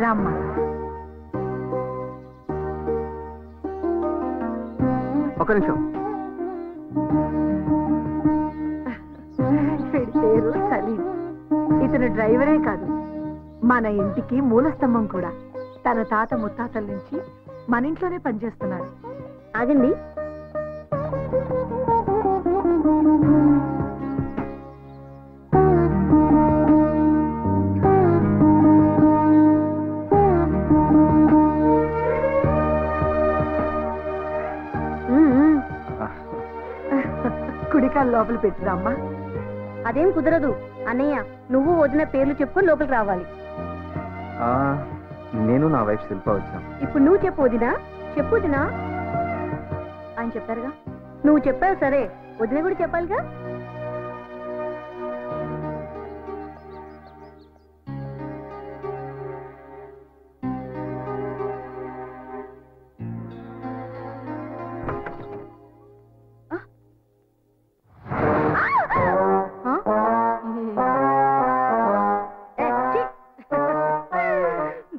రామ్మ. ఒక నిమిషం. పేరు సలీం. ఇతను డ్రైవరే కాదు, మన ఇంటికి మూలస్తంభం కూడా. తన తాత ముత్తాతల నుంచి మన ఇంట్లోనే పనిచేస్తున్నారు. ఆగండి. కుడికాలు లోపల పెట్టిరమ్మా. అదేం కుదరదు అన్నయ్య, నువ్వు వదిన పేర్లు చెప్పుకొని లోపలికి రావాలి. నేను నా వైఫ్ శిల్ప వచ్చాం. ఇప్పుడు నువ్వు చెప్పు వదినా. చెప్పు వదినా. ఆయన చెప్పారుగా. నువ్వు చెప్పావు సరే, వదిన కూడా చెప్పాలిగా.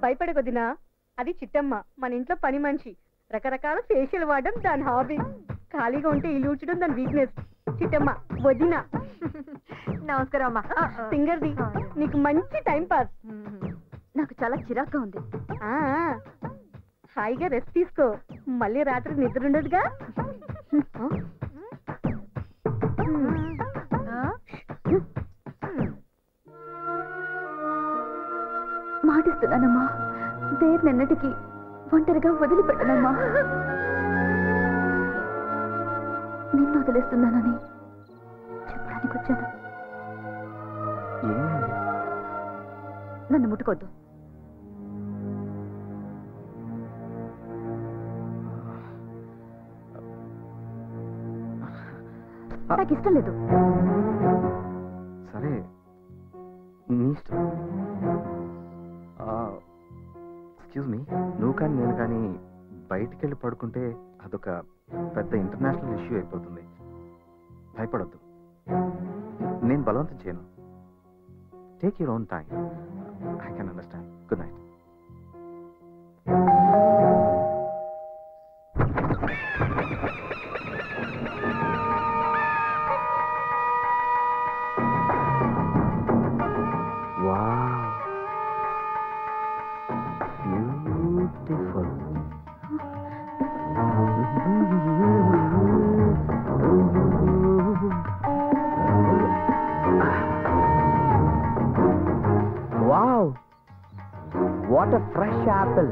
భయపడకొదినా, అది చిట్టమ్మ, మన ఇంట్లో పని మనిషి. రకరకాల ఫేషియల్ వాడడం దాని హాబీ. ఖాళీగా ఉంటే ఇల్లు ఊడ్చడం దాని వీక్నెస్. చిట్టమ్మ వదినా. నమస్కారం అమ్మా. సింగర్ది, నీకు మంచి టైం పాస్. నాకు చాలా చిరాగ్గా ఉంది. హాయిగా రెస్ట్ తీసుకో, మళ్ళీ రాత్రి నిద్ర ఉండదుగా. మాటిస్తున్నానమ్మా, దేన్నెన్నటికి ఒంటరిగా వదిలిపెట్టనమ్మా. నిన్ను వదిలేస్తున్నానని చెప్పడానికి వచ్చాను. నన్ను ముట్టుకోద్దు. నాకు ఇష్టం లేదు. సరే, నీ ఇష్టం. ఎక్స్క్యూజ్ మీ, నువ్వు కానీ నేను కానీ బయటికి వెళ్ళి పడుకుంటే అదొక పెద్ద ఇంటర్నేషనల్ ఇష్యూ అయిపోతుంది. భయపడొద్దు, నేను బలవంతం చేయను. Take your own time. I can understand. Good night. What a fresh apple.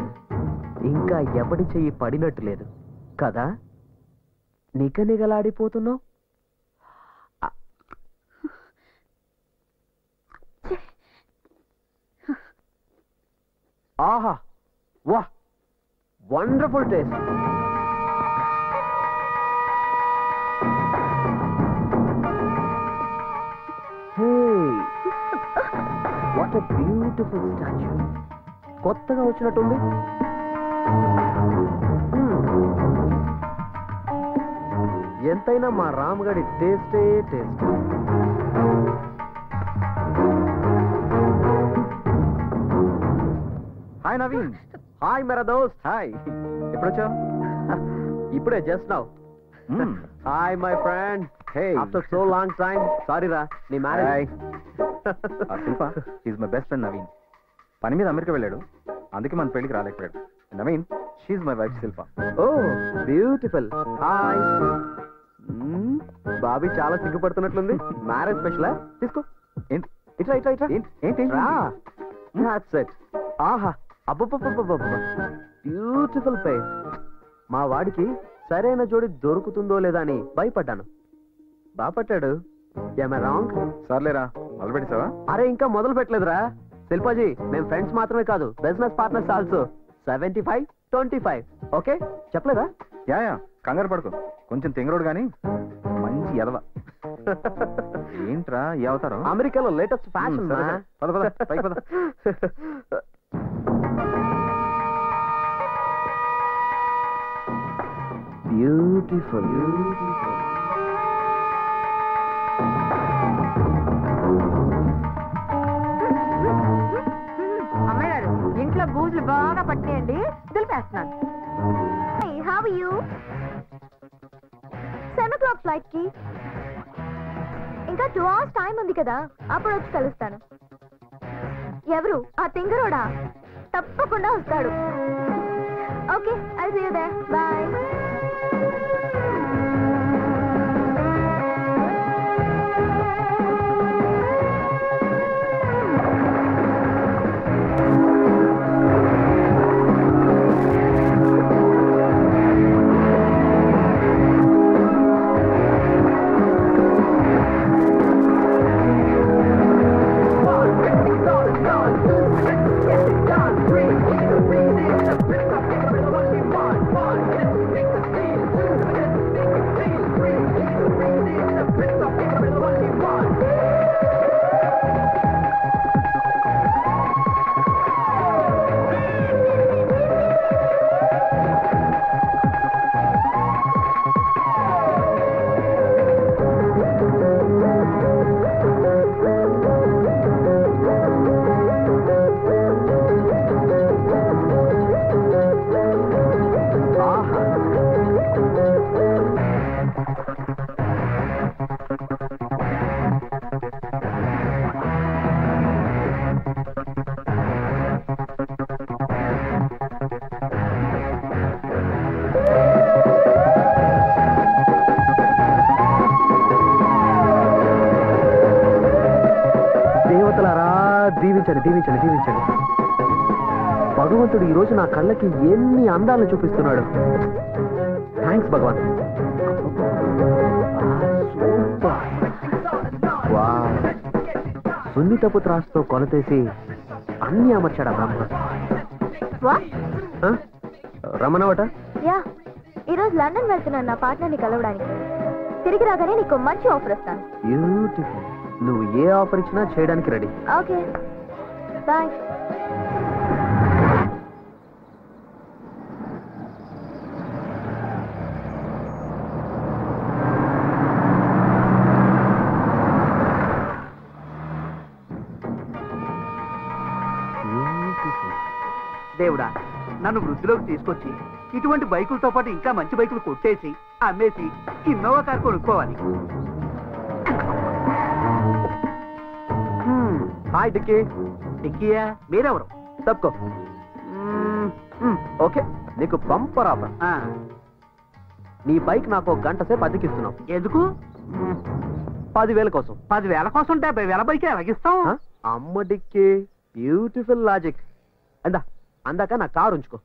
ఇంకా ఎవడి చెయ్యి పడినట్టు లేదు కదా. నిగనిగలాడిపోతున్నావు. ఆహా, వా, wonderful taste. What a beautiful statue. కొత్తగా వచ్చినట్టుంది. ఎంతైనా మా రామగడి టేస్టే టేస్ట్. హాయ్ నవీన్. హాయ్ మేరా దోస్త్. హాయ్, ఎప్పుడు వచ్చావు? ఇప్పుడే, just now. Hi my friend. Hey, after so long time. Sorry రా, నీ marriage. Shilpa is my best friend Naveen. పని మీద అమెరికా వెళ్ళాడు, అందుకే మన పెళ్లికి రాలేకపోయాడు. Naveen, she's my wife Shilpa. Oh beautiful. Hi. Bobby చాలా సిగ్గుపడుతున్నట్లుంది. మ్యారేజ్ స్పెషలా? తీసుకో. ఏంటి? ఇట్లా ఇట్లా ఇట్లా. ఏంటి? That's it. ఆహా, అబ్బబ్బబ్బబ్బబ్బ, బ్యూటిఫుల్ పేర్. మా వాడికి సరైన జోడి దొరుకుతుందో లేదా అని భయపడ్డాను. బాపట్టాడు. ఏమై రాంగ్? సర్లేరా, మొదలు పెట్టేసావా? అరే, ఇంకా మొదలు పెట్టలేదురా. శిల్పాజీ, మేము ఫ్రెండ్స్ మాత్రమే కాదు, బిజినెస్ పార్ట్నర్స్ ఆల్సో. 75-25. ఓకే, చెప్పలేదా? యా, కంగారు పడుకో. కొంచెం తెంగరోడు గాని మంచి ఎదవ. ఏంట్రా ఈ అవతారం? అమెరికాలో లేటెస్ట్ ఫ్యాషన్. పద పద, పైకి పద. బ్యూటిఫుల్. అమ్మాయి గారు, ఇంట్లో రోజులు బాగా పట్టినాయండి దులిపేస్తున్నాను. How are you? 7 o'clock flight కి ఇంకా 2 hours టైం ఉంది కదా, అప్పుడు వచ్చి కలుస్తాను. ఎవరు ఆ తింగరోడా? తప్పకుండా వస్తాడు. Okay, I see you there. Bye. దీవించండి, దీవించండి. భగవంతుడు ఈ రోజు నా కళ్ళకి ఎన్ని అందాలను చూపిస్తున్నాడు. థ్యాంక్స్ భగవాన్. సున్నితపు త్రాసుతో కొలతేసి అన్ని అమర్చాడా బ్రహ్మ. రమణవట? యా, ఈరోజు లండన్ వెళ్తున్నాను నా పార్ట్నర్ని కలవడానికి. తిరిగి రాగానే నీకు మంచి ఆఫర్ ఇస్తాను. బ్యూటిఫుల్. నువ్వు ఏ ఆఫర్ ఇచ్చినా చేయడానికి రెడీ. Okay, bye. దేవుడా, నన్ను వృద్ధిలోకి తీసుకొచ్చి ఇటువంటి బైకులతో పాటు ఇంకా మంచి బైకులు కొట్టేసి అమ్మేసి ఇన్నోవా కార్ కొనుక్కోవాలి. హాయ్ డిక్కీ. డిక్కీయా? మీరెవరు? తప్పుకో. ఓకే, నీకు బంపర్ ఆఫర్. నీ బైక్ నాకు 1 గంట సేపు అద్దెకిస్తున్నావు. ఎందుకు? 10,000 కోసం. 10,000 కోసం 70,000 బైక్ ఎలాగిస్తాం? అమ్మ డిక్కీ, బ్యూటిఫుల్ లాజిక్. అందాక నా కారు ఉంచుకో.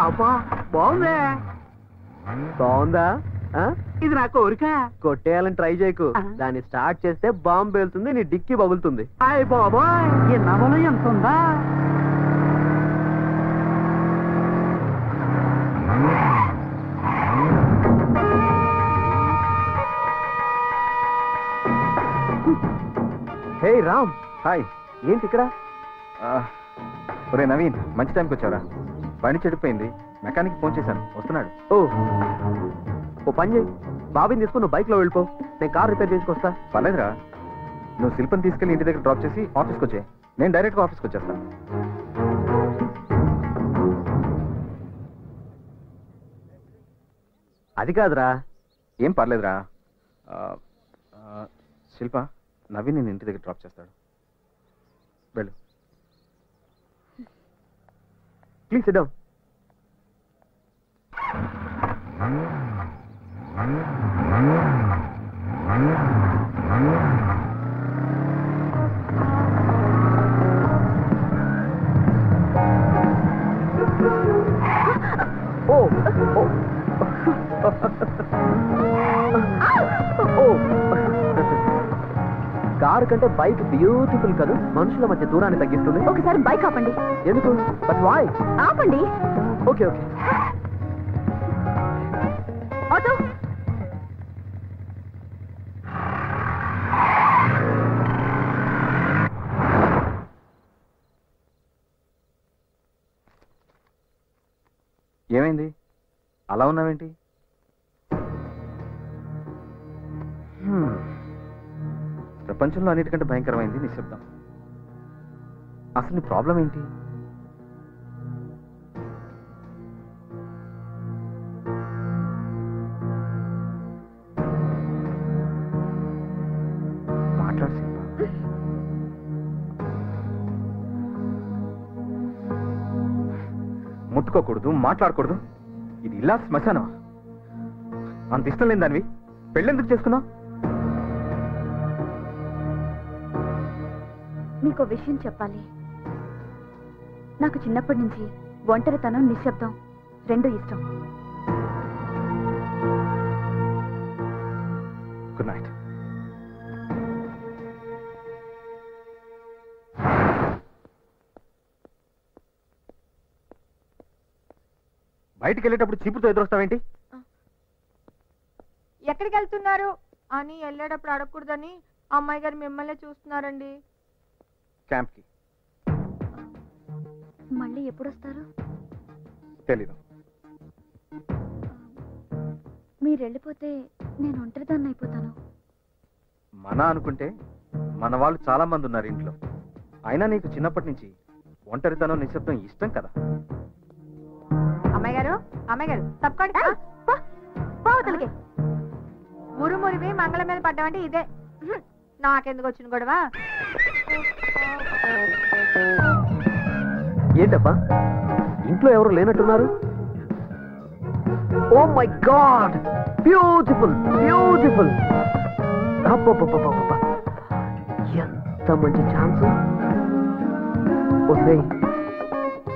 అబ్బా, బాగుందే. బాగుందా? ఇది నా కోరిక. కొట్టేయాలని ట్రై చేయకు. దాన్ని స్టార్ట్ చేస్తే బాంబు వెళ్తుంది, నీ డిక్కీ బగులుతుంది. అయ్య బాబాయ్, ఈ నవల ఎంత ఉందా? హే రామ్. హాయ్. ఏంటి ఇక్కడ? ఒరే నవీన్, మంచి టైంకి వచ్చారా? బండి చెడిపోయింది, మెకానిక్ ఫోన్ చేశాను, వస్తున్నాడు. ఓ పని చేయి, బాబీని తీసుకుని నువ్వు బైక్లో వెళ్ళిపో, నేను కార్ రిపేర్ చేసుకొస్తా. పర్లేదురా, నువ్వు శిల్పని తీసుకెళ్ళి ఇంటి దగ్గర డ్రాప్ చేసి ఆఫీస్కి వచ్చే, నేను డైరెక్ట్గా ఆఫీస్కి వచ్చేస్తాను. అది కాదురా. ఏం పర్లేదురా. శిల్ప, నవీన్ నేను ఇంటి దగ్గర డ్రాప్ చేస్తాడు, వెళ్ళు. Please sit down. కారు కంటే బైక్ బ్యూటిఫుల్ కదా, మనుషుల మధ్య దూరాన్ని తగ్గిస్తుంది. ఒకసారి బైక్ ఆపండి. ఎందుకు? But why? ఆపండి. Okay okay. ఆటో. ఏమైంది, అలా ఉన్నావేంటి? ప్రపంచంలో అన్నిటికంటే భయంకరమైంది నిశ్శబ్దం. అసలు నీ ప్రాబ్లం ఏంటి? ముట్టుకోకూడదు, మాట్లాడకూడదు. ఇది ఇలా శ్మశానమా? అంత ఇష్టం లేని దానివి పెళ్ళెందుకు చేసుకున్నావు? మీకు విషయం చెప్పాలి. నాకు చిన్నప్పటి నుంచి ఒంటరితనం, నిశ్శబ్దం రెండు ఇష్టం. Good night. బయటికి వెళ్ళేటప్పుడు చీపుతో ఎదురొస్తావేంటి? ఎక్కడికి వెళ్తున్నారు అని వెళ్ళేటప్పుడు అడగకూడదని అమ్మాయి గారు మిమ్మల్ని చూస్తున్నారండి. క్యాంప్కి. మళ్ళీ ఎప్పుడు వస్తారు? తెలీదు. మీరు వెళ్ళిపోతే నేను ఒంటరిదాన్ని అయిపోతాను. మన అనుకుంటే మన వాళ్ళు చాలా మంది ఉన్నారు ఇంట్లో. అయినా నీకు చిన్నప్పటి నుంచి ఒంటరితనం, నిశ్శబ్దం ఇష్టం కదా. అమ్మాయి గారు తప్పకండి. మురుమురివి మంగళం మీద పడ్డామంటే ఇదే. నాకెందుకు వచ్చిన గొడవ? ఏంటప్పా ఇంట్లో ఎవరు లేనట్టున్నారు? Oh my god, beautiful beautiful. ఎంత మంచి ఛాన్స్. ఒసేయ్,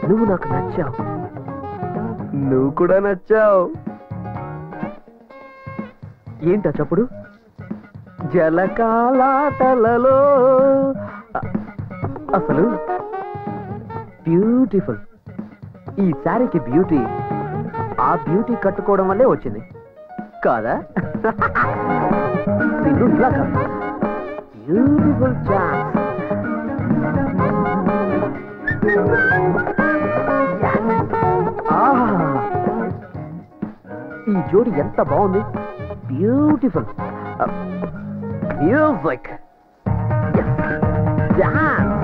నువ్వు నాకు నచ్చావు, నువ్వు కూడా నచ్చావు. ఏంటా చప్పుడు? జలకాలాటలలో. అసలు బ్యూటిఫుల్. ఈ శారీకి బ్యూటీ ఆ బ్యూటీ కట్టుకోవడం వల్లే వచ్చింది కాదా? Beautiful chance. ఈ జోడి ఎంత బాగుంది. Beautiful music. డాన్స్.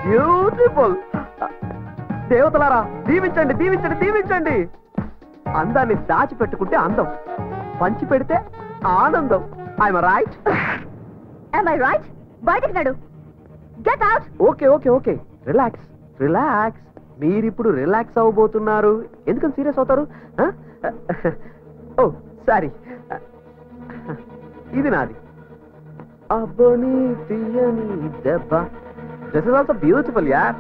బ్యూటిఫుల్. దేవతలారా దీవించండి, దీవించండి, దీవించండి. అందాన్ని దాచిపెట్టుకుంటే అందం, పంచి పెడితే ఆనందం. I'm right? Am I right? బయటికి నడు. Get out. Okay okay okay, relax relax. మీరిప్పుడు రిలాక్స్ అవ్వబోతున్నారు. ఎందుకని సీరియస్ అవుతారు? ఓ సారీ, ఇది నాది. అబ్బని తీయని దెబ్బ. దిస్ ఇస్ ఆల్సో బ్యూటిఫుల్ యార్.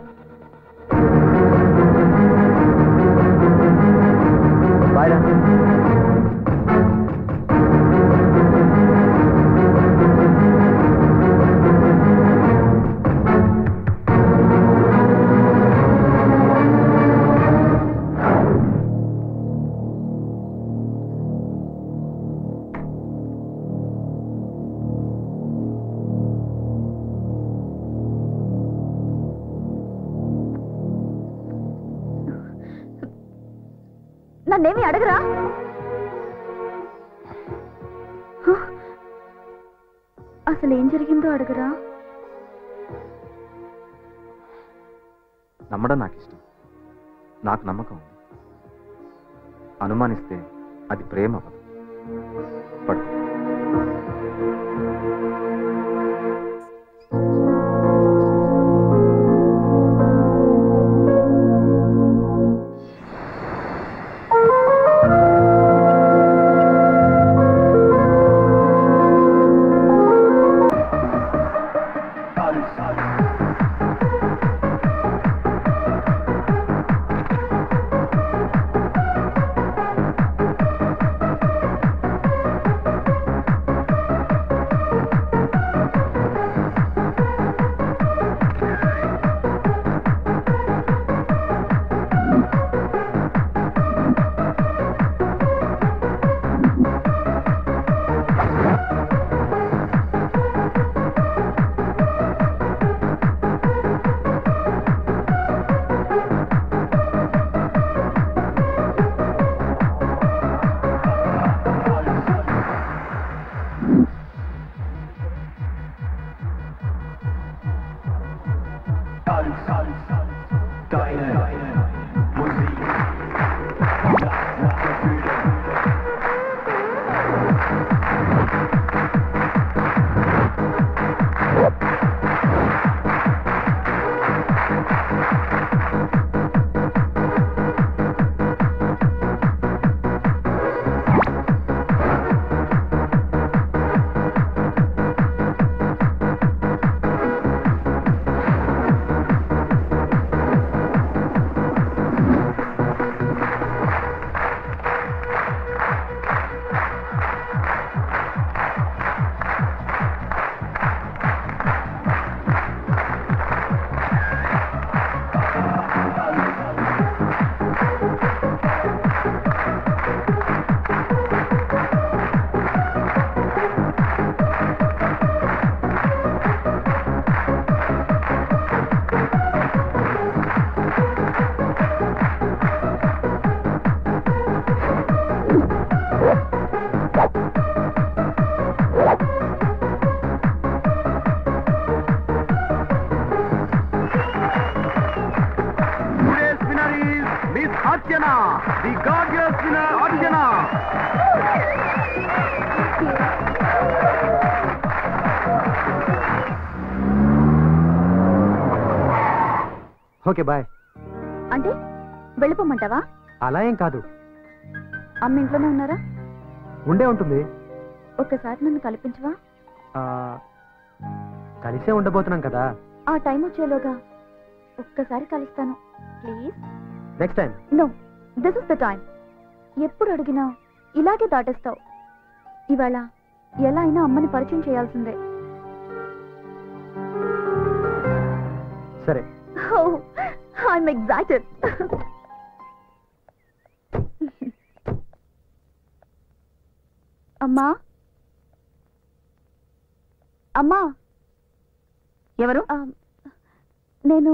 బాయ్ రా. నన్నేమి అడగరా? అసలు ఏం జరిగిందో అడగరా? నమ్మడం నాకు ఇష్టం, నాకు నమ్మకం ఉంది. అనుమానిస్తే అది ప్రేమ అవ్వదు. పడు. అర్జున. Okay bye. అంటే వెళ్ళిపోమంటావా? అలా ఏం కాదు, అమ్మ ఇంట్లోనే ఉన్నారా? ఉండే ఉంటుంది. ఒక్కసారి నన్ను కల్పించవా? కలిసే ఉండబోతున్నాం కదా. ఆ టైం వచ్చేలోగా ఒక్కసారి కలుస్తాను please. Next time. No, this is the time. ఎప్పుడు అడిగినా ఇలాగే దాటేస్తావు. ఇవాళ ఎలా అయినా అమ్మని పరిచయం చేయాల్సిందే. సరే. I'm excited. అమ్మా, అమ్మా. ఎవరు? నేను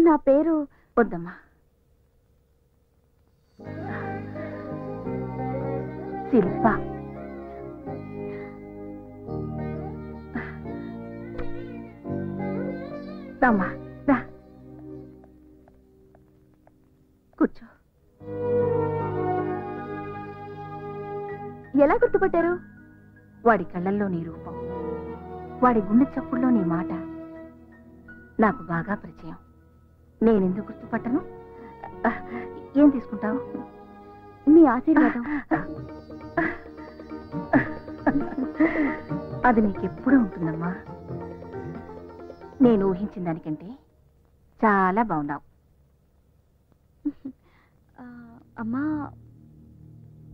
నా పేరు వద్దమ్మా. శిల్ప. రామ్మా, రా కూర్చో. ఎలా గుర్తుపట్టారు? వాడి కళ్ళల్లో నీ రూపం, వాడి గుండె చప్పుల్లో నీ మాట నాకు బాగా పరిచయం. నేనెందుకు గుర్తుపట్టను? ఏం తీసుకుంటావు? మీ ఆశీర్వాదం. అది నీకెప్పుడూ ఉంటుందమ్మా. నేను ఊహించిన దానికంటే చాలా బాగున్నావు. అమ్మా,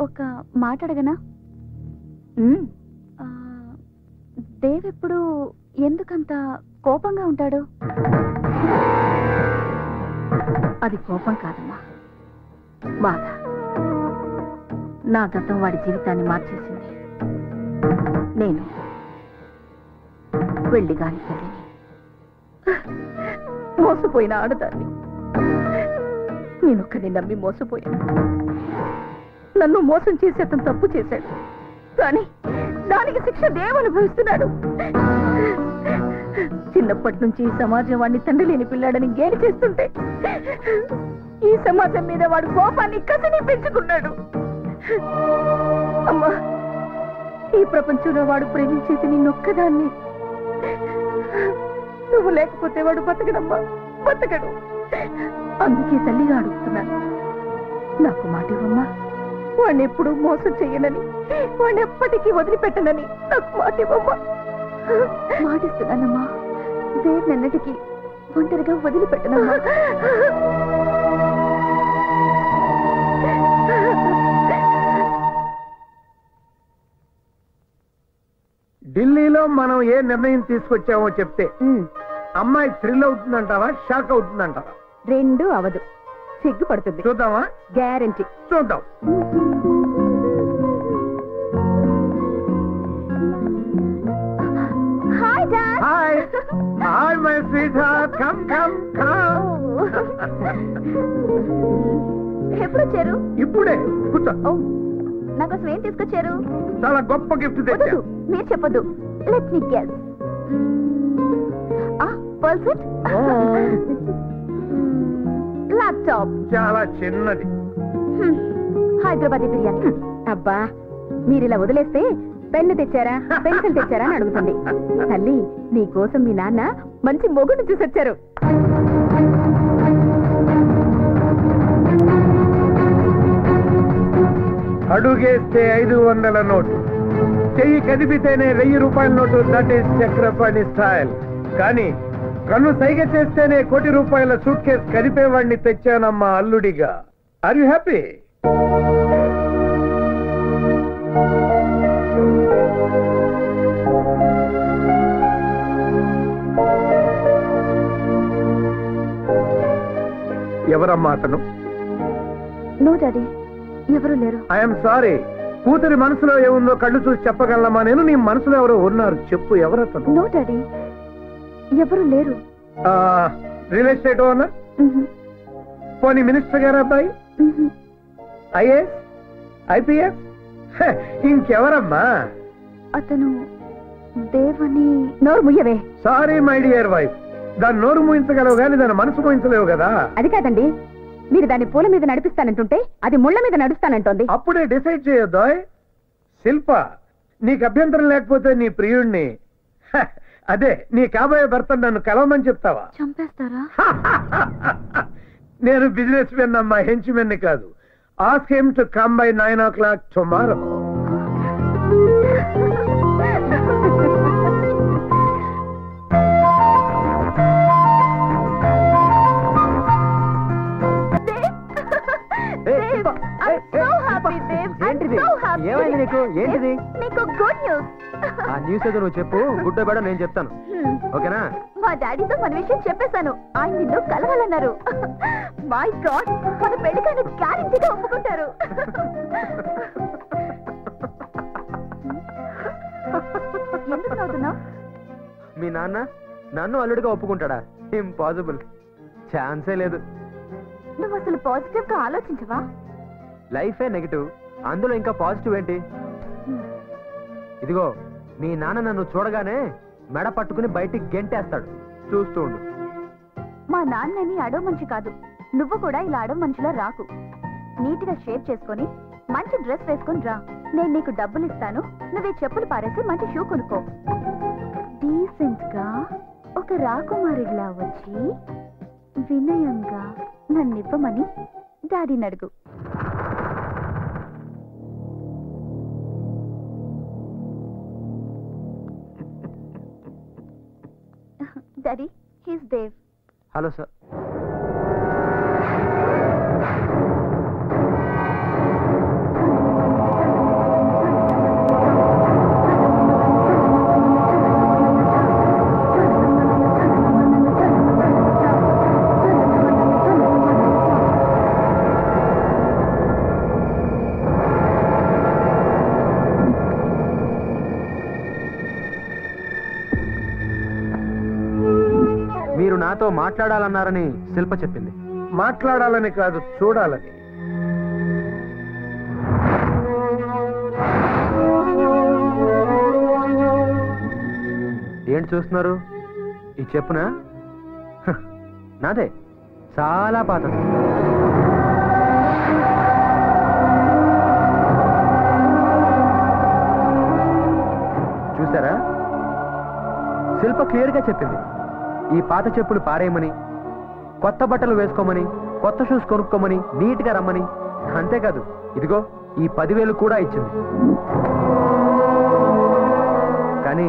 ఒక మాట అడగనా? దేవ్ ఎప్పుడు ఎందుకంత కోపంగా ఉంటాడు? అది కోపం కాదమ్మా, బాధ. నా గతం వాడి జీవితాన్ని మార్చేసింది. నేను వెళ్ళి గాని తల్లిని, మోసపోయిన ఆడదాన్ని. నేనొక్కడిని నమ్మి మోసపోయాను. నన్ను మోసం చేసి అతను తప్పు చేశాడు, కానీ దానికి శిక్ష దేవ్ అనుభవిస్తున్నాడు. చిన్నప్పటి నుంచి ఈ సమాజం వాడిని తండ్రి లేని పిల్లాడని గేలి చేస్తుంటే ఈ సమాజం మీద వాడు కోపాన్ని కసిని పెంచుకున్నాడు. అమ్మా, ఈ ప్రపంచంలో వాడు ప్రేమించేది నిన్నొక్కదాన్ని. నువ్వు లేకపోతే వాడు బతకడమ్మా, బతకడు. అందుకే తల్లిగా అడుగుతున్నాను, నాకు మాట ఇవ్వమ్మా. వాడిని ఎప్పుడూ మోసం చెయ్యనని, వాడిని ఎప్పటికీ వదిలిపెట్టనని నాకు మాట ఇవ్వమ్మా. మాటిస్తున్నానమ్మా, దేవ్ నన్నటికి ఒంటరిగా వదిలిపెట్టనమ్మా. ఢిల్లీలో మనం ఏ నిర్ణయం తీసుకొచ్చామో చెప్తే అమ్మాయి థ్రిల్ అవుతుందంటావా, షాక్ అవుతుందంటావా? రెండూ అవదు, సిగ్గుపడుతుంది. చూద్దామా? గ్యారంటీ. చూద్దాం. Hi dad. Hi hi my sweet heart, come come come. ఎప్పుడు వచ్చారు? ఇప్పుడే కూర్చో. నాకోసం ఏం తీసుకొచ్చారు? చాలా గొప్ప గిఫ్ట్ తెచ్చా. వద్దు, మీరు చెప్పొద్దు. Let me guess. పల్సెట్, ల్యాప్టాప్. చాలా చిన్నది. హైదరాబాదీ బిర్యానీ. అబ్బా, మీరు ఇలా వదిలేస్తే పెన్ను తెచ్చారా, పెన్సిల్ తెచ్చారా అని అడుగుతుంది. తల్లి, నీ కోసం మీ నాన్న మంచి మొగుడు చూసొచ్చారు. అడుగేస్తే 500 నోటు, చెయ్యి కదిపితేనే 1000 రూపాయల నోటు. That is Chakrapani style. కానీ కన్ను సైగ చేస్తేనే 1 కోటి రూపాయల సూట్ కేసు కదిపేవాడిని తెచ్చానమ్మా అల్లుడిగా. Are you happy? ఎవరమ్మా అతను? నో డాడీ, ఎవరు లేరు. I'm sorry. కూతురి మనసులో ఏముందో కళ్ళు చూసి చెప్పగలమా నేను? నీ మనసులో ఎవరో ఉన్నారు, చెప్పు. ఎవరతను? నో డాడీ, ఎవరు లేరు. Real estate owner? పోనీ మినిస్టర్ గారు అబ్బాయి? IAS, IPS? ఇంకెవరమ్మా? అతను దేవని. నోరు ముయ్యవే. సారీ మై డియర్ వైఫ్, దాని నోరు మూయించగలవు కానీ దాని మనసు మూయించలేవు కదా. అది కాదండి, మీరు దాన్ని పూల మీద నడిపిస్తానంటుంటే అది ముళ్ళ మీద నడుస్తానంటోంది. అప్పుడే డిసైడ్ చేయొద్దా? శిల్ప, నీకు అభ్యంతరం లేకపోతే నీ ప్రియుణ్ణి, అదే నీ కాబోయే భర్త నన్ను కలవమని చెప్తావా? చంపేస్తారా? నేను బిజినెస్ మెన్ అమ్మా, హెంచ్మెన్ కాదు. Ask him to come by 9 o'clock tomorrow. ఏమైంది నీకు? ఏంటిది? నీకు గుడ్ న్యూస్. ఆ న్యూస్ ఏదో నువ్వు చెప్పు, గుడ్ బేడ నేను చెప్తాను. ఓకేనా? మా డాడీతో మన విషయం చెప్పేశాను. ఆయన నిన్ను కలవాలన్నారు. మై గాడ్, మన పెళ్లికైనా గ్యారెంటీగా ఒప్పుకుంటారు. ఎందుకు నవ్వుతున్నావు? మీ నాన్న నన్ను అల్లుడిగా ఒప్పుకుంటాడా? ఇంపాసిబుల్, ఛాన్సే లేదు. నువ్వు అసలు పాజిటివ్ గా ఆలోచించవా? లైఫే నెగిటివ్, అందులో ఇంకా పాజిటివ్ ఏంటి? ఇదిగో, మీ నాన్న నన్ను చూడగానే మెడ పట్టుకుని బయటికి గెంటేస్తాడు, చూస్తూ ఉండు. మా నాన్నని అడవ మనిషి కాదు, నువ్వు కూడా ఇలా అడవ మనిషిలా రాకు. నీట్ గా షేప్ చేసుకొని మంచి డ్రెస్ వేసుకొని రా. నేను నీకు డబ్బులు ఇస్తాను, నువ్వే చెప్పులు పారేసి మంచి షూ కొనుక్కో. డీసెంట్ గా ఒక రాకుమారిలా వచ్చి వినయంగా నన్నివ్వమని డాడీని అడుగు. Daddy, he's Dev. Hello sir. మీరు నాతో మాట్లాడాలన్నారని శిల్ప చెప్పింది. మాట్లాడాలని కాదు, చూడాలని. ఏంటి చూస్తున్నారు? ఈ చెప్పునా? నాదే, చాలా పాతది. చూసారా? శిల్ప క్లియర్ గా చెప్పింది, ఈ పాత చెప్పులు పారేయమని, కొత్త బట్టలు వేసుకోమని, కొత్త షూస్ కొనుక్కోమని, నీట్ గా రమ్మని. అంతేకాదు, ఇదిగో ఈ 10,000 కూడా ఇచ్చింది. కానీ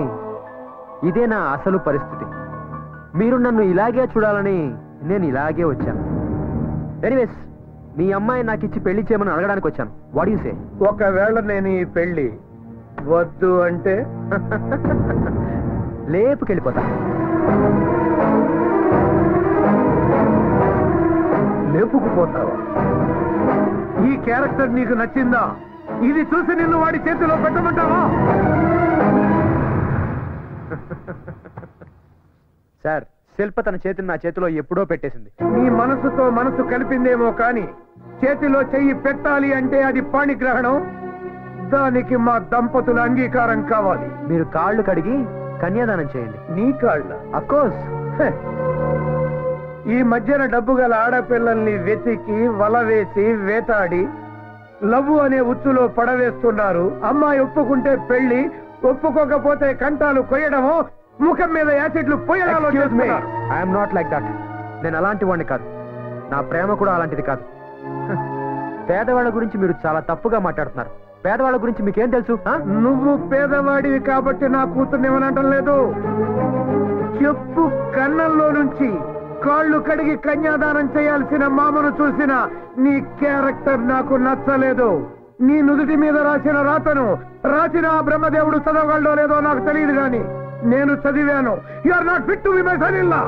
ఇదే నా అసలు పరిస్థితి. మీరు నన్ను ఇలాగే చూడాలని నేను ఇలాగే వచ్చాను. ఎనీవేస్, మీ అమ్మాయి నాకు ఇచ్చి పెళ్లి చేయమని అడగడానికి వచ్చాను. What you say? ఒకవేళ నేను ఈ పెళ్లి వద్దు అంటే లేపుకెళ్ళిపోతా. లేపుకుపోతావా? ఈ క్యారెక్టర్ నీకు నచ్చిందా? ఇది చూసి నిన్ను వాడి చేతిలో పెట్టమంటావా? సార్, శిల్ప తన చేతిని నా చేతిలో ఎప్పుడో పెట్టేసింది. నీ మనసుతో మనసు కలిపిందేమో కాని చేతిలో చెయ్యి పెట్టాలి అంటే అది పాణిగ్రహణం. దానికి మా దంపతుల అంగీకారం కావాలి. మీరు కాళ్ళు కడిగి కన్యాదానం చేయండి. నీ కాళ్ళ? అఫ్కోర్స్. ఈ మధ్యన డబ్బు గల ఆడపిల్లల్ని వెతికి వల వేసి వేటాడి లవ్వు అనే ఉచ్చులో పడవేస్తున్నారు. అమ్మాయి ఒప్పుకుంటే పెళ్లి, ఒప్పుకోకపోతే కంటాలు కొయ్యడమో, ముఖం మీద యాసిడ్లు పోయడాలో చేస్తున్నారు. I'm not like that. నేను అలాంటి వాడిని కాదు. నా ప్రేమ కూడా అలాంటిది కాదు. పేదవాళ్ళ గురించి మీరు చాలా తప్పుగా మాట్లాడుతున్నారు. పేదవాళ్ళ గురించి మీకేం తెలుసు? నువ్వు పేదవాడివి కాబట్టి నా కూతుర్ని ఏమనటం లేదు. చెప్పు కన్నంలో నుంచి కాళ్ళు కడిగి కన్యాదానం చేయాల్సిన మామను చూసిన నీ క్యారెక్టర్ నాకు నచ్చలేదు. నీ నుదుటి మీద రాసిన రాతను రాసిన ఆ బ్రహ్మదేవుడు చదవగలడో లేదో నాకు తెలియదు గాని నేను చదివాను. You are not fit to be my son in law.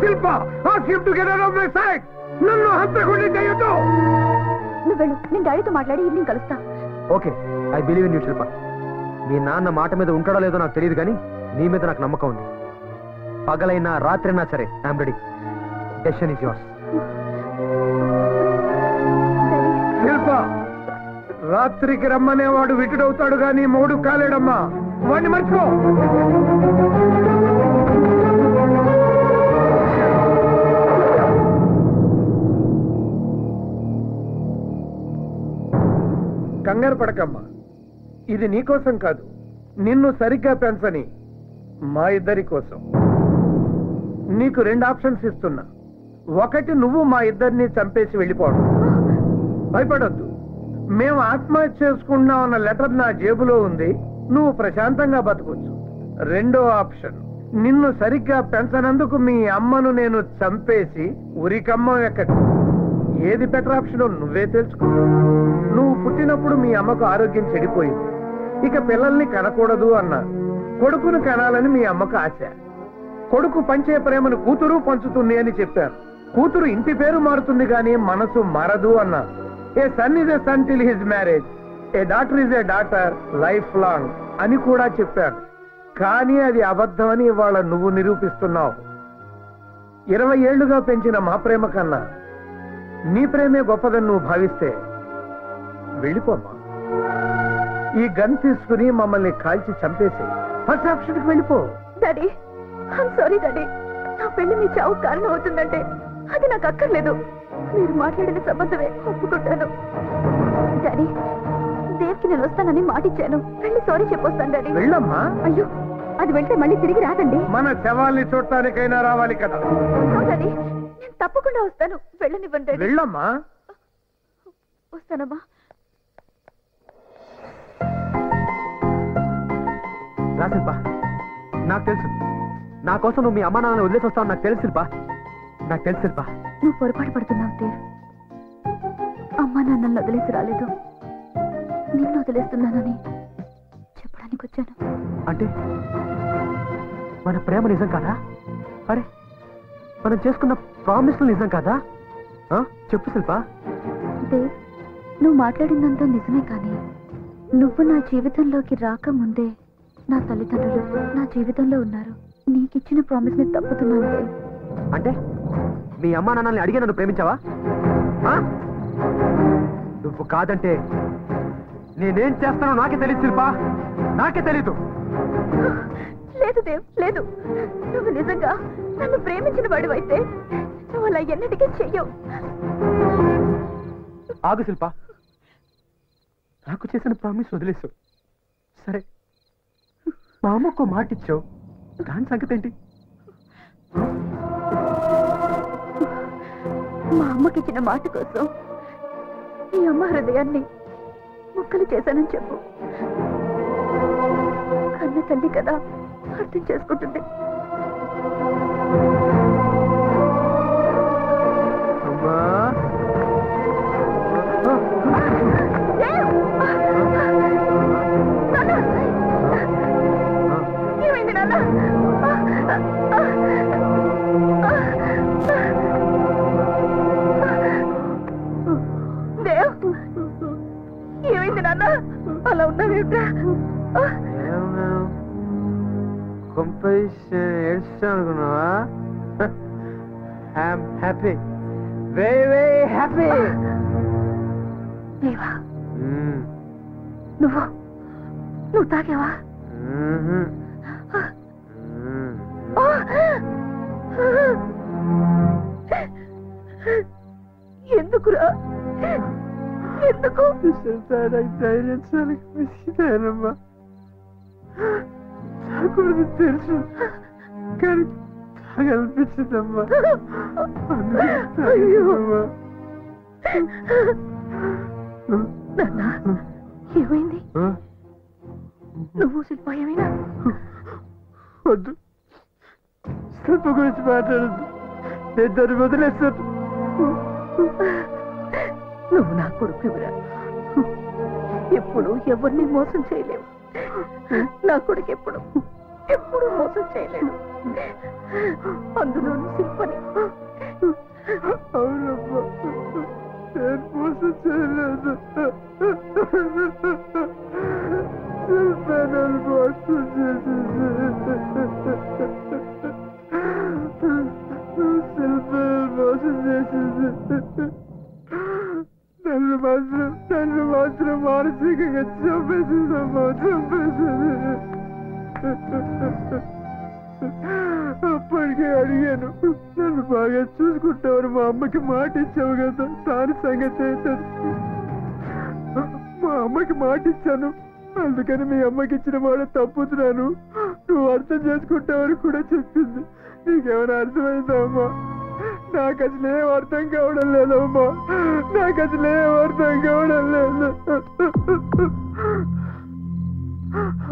Shilpa, ask him to get out of my sight. నన్ను హంతకుడిని చేయొద్దు. నువ్వు వెళ్ళు, నేను డాడీతో మాట్లాడి ఈవినింగ్ కలుస్తా. Okay, I believe in you Shilpa. మీ నాన్న మాట మీద ఉంటాడో లేదో నాకు తెలియదు కానీ నీ మీద నాకు నమ్మకం ఉంది. పగలైనా రాత్రైనా సరే I'm ready. Decision is yours. Shilpa, రాత్రికి రమ్మనేవాడు విటుడవుతాడు గాని మూడు కాలేడమ్మా. వాడిని మర్చిపో. కంగారు పడకమ్మా. ఇది నీకోసం కాదు, నిన్ను సరిగ్గా పెంచని మా ఇద్దరి కోసం. నీకు 2 ఆప్షన్స్ ఇస్తున్నా. ఒకటి, నువ్వు మా ఇద్దరిని చంపేసి వెళ్ళిపోవడం. భయపడొద్దు, మేము ఆత్మహత్య చేసుకుంటున్నాం అన్న లెటర్ నా జేబులో ఉంది, నువ్వు ప్రశాంతంగా బతకొచ్చు. 2వ ఆప్షన్, నిన్ను సరిగ్గా పెంచనందుకు మీ అమ్మను నేను చంపేసి ఉరికమ్మ ఎక్కడి. ఏది బెటర్ ఆప్షన్ నువ్వే తెలుసుకో. నువ్వు పుట్టినప్పుడు మీ అమ్మకు ఆరోగ్యం చెడిపోయింది, ఇక పిల్లల్ని కనకూడదు అన్నారు. కొడుకును కనాలని మీ అమ్మకు ఆశ. కొడుకు పంచే ప్రేమను కూతురు పంచుతుంది అని చెప్పారు. కూతురు ఇంటి పేరు మారుతుంది కానీ మనసు మారదు అన్నారు. A son is a son till his marriage, a daughter is a daughter life long అని కూడా చెప్పారు. కానీ అది అబద్ధమని ఇవాళ నువ్వు నిరూపిస్తున్నావు. 20 ఏళ్లుగా పెంచిన మా ప్రేమ కన్నా నీ ప్రేమే గొప్పదని నువ్వు భావిస్తే వెళ్ళిపోమ్మా. ఈ గన్ తీసుకుని మమ్మల్ని కాల్చి చంపేసి ఫస్ట్ ఆప్షన్కి వెళ్ళిపో. Daddy, I'm sorry daddy. నా పెళ్లి మీ చావు కారణం అవుతుందంటే అది నాకు అక్కర్లేదు. మీరు మాట్లాడిన సంబంధమే ఒప్పుకుంటాను. డాడీ, దేవ్కి నేను వస్తానని మాటిచ్చాను. వెళ్ళి సారీ చెప్పొస్తాను డాడీ. వెళ్ళమ్మా. అయ్యో, అది వెళ్తే మళ్ళీ తిరిగి రాదండి. మన శవాల్ని చూడటానికైనా రావాలి కదా. డాడీ, నేను తప్పకుండా వస్తాను. వెళ్ళనివ్వండి డాడీ. వెళ్ళమ్మా. వస్తానమ్మా. రా శిల్ప, నాకు తెలుసు నా కోసం నువ్వు మీ అమ్మా నాన్న వదిలేసి వస్తావు. నాకు తెలుసు శిల్ప, నాకు తెలుసు శిల్ప. నువ్వు పొరపాటు పడుతున్నావు దేవ్. అమ్మా నాన్నల్ని వదిలేసి రాలేదు, నిన్ను వదిలేస్తున్నానని చెప్పడానికి వచ్చాను. అంటే మన ప్రేమ నిజం కాదా? అరే, మనం చేసుకున్న ప్రామిస్లు నిజం కాదా? చెప్పు శిల్ప. దేవ్, నువ్వు మాట్లాడిందంతా నిజమే, కానీ నువ్వు నా జీవితంలోకి రాకముందే నా తల్లిదండ్రులు నా జీవితంలో ఉన్నారు. నీకిచ్చిన ప్రామిస్ ని తప్పుతున్నాను దేవ్. అంటే మీ అమ్మా నాన్నల్ని అడిగి నన్ను ప్రేమించావా? నువ్వు కాదంటే నేనేం చేస్తానో నాకే తెలియదు శిల్ప, నాకే తెలీదు. లేదు దేవ్, లేదు. నువ్వు నిజంగా నన్ను ప్రేమించిన వాడివైతే నువ్వు అలా ఎన్నటికీ చెయ్యవు. ఆగు శిల్ప, నాకు చేసిన ప్రామిస్ వదిలేసు. సరే, మా అమ్మకు మాట ఇచ్చావు, దాని సంగతి ఏంటి? మా అమ్మకిచ్చిన మాట కోసం నీ అమ్మ హృదయాన్ని ముక్కలు చేశానని చెప్పు. కన్న తల్లి కదా, అర్థం చేసుకుంటుంది. అమ్మా, ఏమైంది నాన్న? దేవ్, ఏమైంది నాన్న? అలా ఉన్నావేంట్రా? అనుకున్నావా? I'm happy, very very happy. దేవా, నువ్వు తాగావా? ఎందుకురా? ఎందుకు? ధైర్యం చాలా మిస్కిదానమ్మా. తాగకూడదు తెలుసు, కానీ తాగనిపించిందమ్మా. నాన్న, ఏమైంది? నువ్వు శిల్ప ఏమైనా? వద్దు, శిల్ప గురించి మాట్లాడద్దు, నేను దాన్ని వదిలేస్తాను. నువ్వు నా కొడుకురా. ఎప్పుడు ఎవరిని మోసం చేయలేవు. నా కొడుకు ఎప్పుడు మోసం చేయలేడు, అందులోనూ శిల్పని. అవునమ్మా, నేను మోసం చేయలేదు. శిల్ప నన్ను మోసం చేసింది. శిల్ప మోసం చేసింది. నన్ను మాత్రం మానసికంగా చంపేసిందమ్మా, చంపేసింది. అప్పటికే అడిగాను, నన్ను బాగా చూసుకుంటామని మా అమ్మకి మాట ఇచ్చావు కదా, దాని సంగతి ఏంటది? మా అమ్మ అమ్మకి మాట ఇచ్చాను, అందుకని మీ అమ్మకి ఇచ్చిన మాట తప్పుతున్నాను, నువ్వు అర్థం చేసుకుంటావని కూడా చెప్పింది. నీకేమైనా అర్థమైందా అమ్మా? నాకు అసలేం అర్థం కావడం లేదమ్మా, నాకు అసలేం అర్థం కావడం లేదు.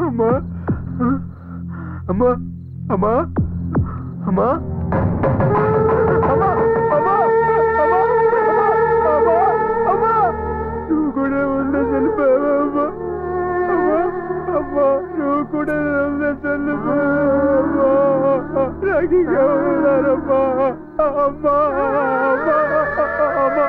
అమ్మా అమ్మా అమ్మా అమ్మా నువ్వు కూడా ఉండే చనిపోయావా అమ్మా? అమ్మా నువ్వు కూడా ఉండే చనిపోయావా? నాకు ఇంకా ఉన్నారమ్మా. అమ్మా అమ్మా అమ్మా